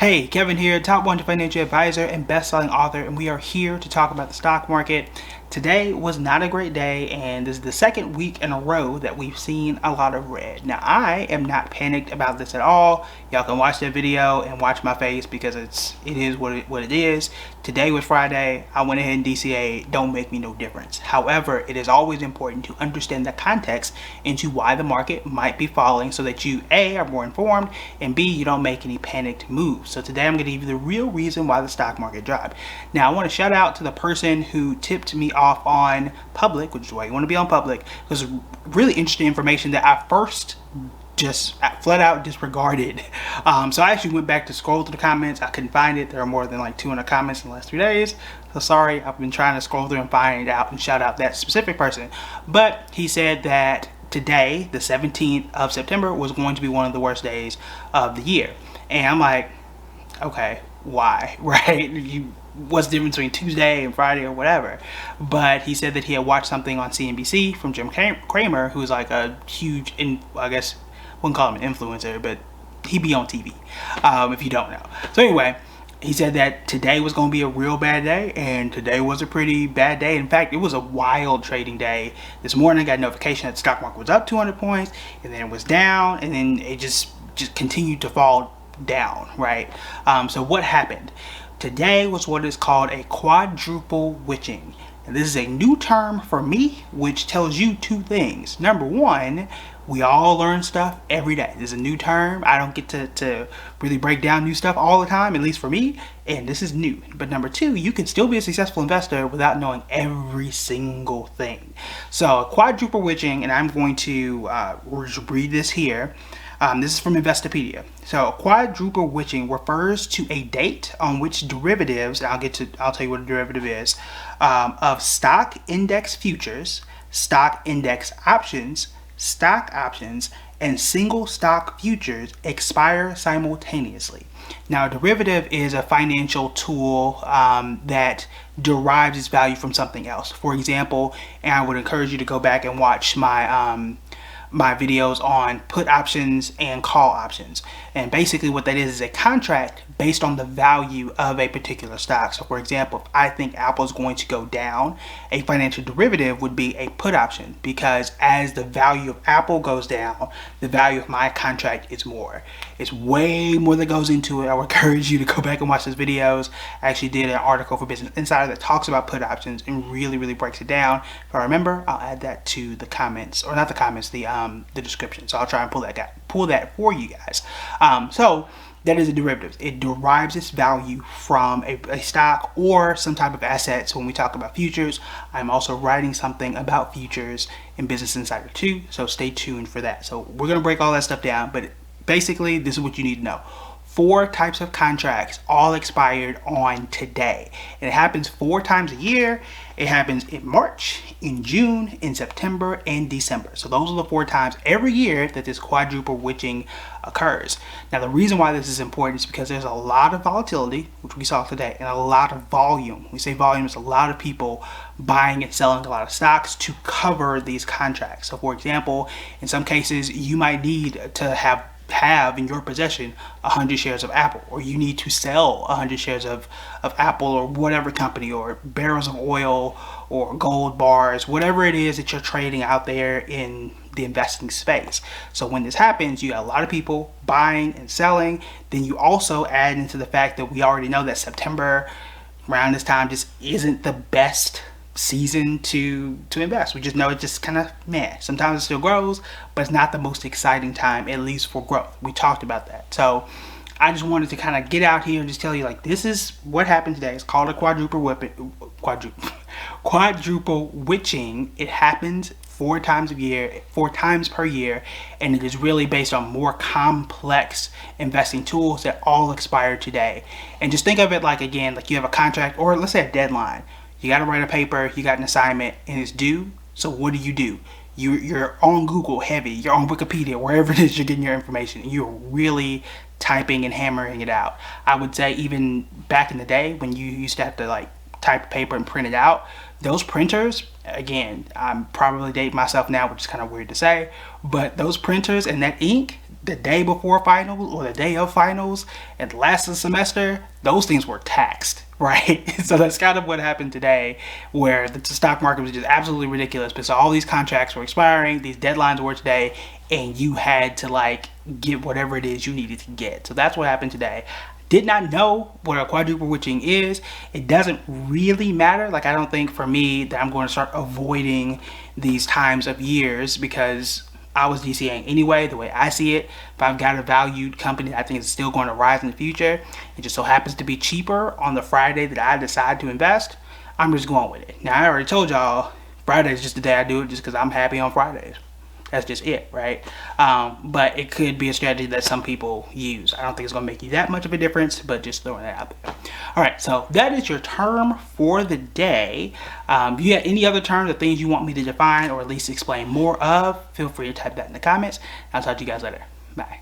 Hey, Kevin here, top 1 financial advisor and best-selling author, and we are here to talk about the stock market. Today was not a great day, and this is the second week in a row that we've seen a lot of red. Now, I am not panicked about this at all. Y'all can watch that video and watch my face because it is what it is. Today was Friday. I went ahead and DCA. Don't make me no difference. However, it is always important to understand the context into why the market might be falling so that you, A, are more informed, and B, you don't make any panicked moves. So today I'm going to give you the real reason why the stock market dropped. Now, I want to shout out to the person who tipped me off on Public, which is why you want to be on Public, because really interesting information that I first just flat out disregarded. So I actually went back to scroll through the comments. I couldn't find it. There are more than like 200 comments in the last 3 days. So sorry, I've been trying to scroll through and find it out and shout out that specific person. But he said that today, the 17th of September, was going to be one of the worst days of the year. And I'm like, okay, why? Right? What's the difference between Tuesday and Friday or whatever? But he said that he had watched something on CNBC from Jim Cramer, who's like a huge, I guess, wouldn't call him an influencer, but he be on TV, if you don't know. So anyway, he said that today was going to be a real bad day, and today was a pretty bad day. In fact, it was a wild trading day. This morning I got a notification that the stock market was up 200 points, and then it was down, and then it just continued to fall down, right? So what happened? Today was what is called a quadruple witching. And this is a new term for me, which tells you two things. Number one, we all learn stuff every day. This is a new term. I don't get to really break down new stuff all the time, at least for me, and this is new. But number two, you can still be a successful investor without knowing every single thing. So a quadruple witching, and I'm going to read this here. This is from Investopedia. So quadruple witching refers to a date on which derivatives, I'll tell you what a derivative is, of stock index futures, stock index options, stock options, and single stock futures expire simultaneously. Now, a derivative is a financial tool that derives its value from something else. For example, and I would encourage you to go back and watch my videos on put options and call options. And basically what that is a contract based on the value of a particular stock. So for example, if I think Apple is going to go down, a financial derivative would be a put option, because as the value of Apple goes down, the value of my contract is more. It's way more that goes into it. I would encourage you to go back and watch those videos. I actually did an article for Business Insider that talks about put options and really breaks it down. If I remember, I'll add that to the comments, or not the comments, the description. So I'll try and pull that for you guys. So that is a derivative. It derives its value from a stock or some type of asset. So when we talk about futures, I'm also writing something about futures in Business Insider too. So stay tuned for that. So we're going to break all that stuff down, but basically this is what you need to know. 4 types of contracts all expired on today. And it happens 4 times a year. It happens in March, in June, in September, and December. So those are the 4 times every year that this quadruple witching occurs. Now, the reason why this is important is because there's a lot of volatility, which we saw today, and a lot of volume. When we say volume, it's a lot of people buying and selling a lot of stocks to cover these contracts. So for example, in some cases, you might need to have in your possession 100 shares of Apple, or you need to sell 100 shares of Apple or whatever company, or barrels of oil or gold bars, whatever it is that you're trading out there in the investing space. So when this happens, you got a lot of people buying and selling. Then you also add into the fact that we already know that September around this time just isn't the best season to invest. We just know it just kind of meh. Sometimes it still grows, but it's not the most exciting time, at least for growth. We talked about that. So I just wanted to kind of get out here and just tell you, like, this is what happened today. It's called a quadruple witching. It happens 4 times per year, and it is really based on more complex investing tools that all expire today. And just think of it like, again, like you have a contract, or let's say a deadline. You got to write a paper, you got an assignment, and it's due. So what do? You're on Google heavy, you're on Wikipedia, wherever it is you're getting your information, and you're really typing and hammering it out. I would say even back in the day when you used to have to like type paper and print it out, those printers, again, I'm probably dating myself now, which is kind of weird to say, but those printers and that ink, the day before finals or the day of finals and the last of the semester, those things were taxed, right? So that's kind of what happened today, where the stock market was just absolutely ridiculous because all these contracts were expiring, these deadlines were today, and you had to like get whatever it is you needed to get. So that's what happened today. Did not know what a quadruple witching is. It doesn't really matter. Like, I don't think for me that I'm going to start avoiding these times of years because I was DCAing anyway, the way I see it. If I've got a valued company that I think is still going to rise in the future, it just so happens to be cheaper on the Friday that I decide to invest, I'm just going with it. Now, I already told y'all, Friday is just the day I do it just because I'm happy on Fridays. That's just it, right? But it could be a strategy that some people use. I don't think it's going to make you that much of a difference, but just throwing that out there. All right, so that is your term for the day. If you have any other terms or things you want me to define or at least explain more of, feel free to type that in the comments. I'll talk to you guys later. Bye.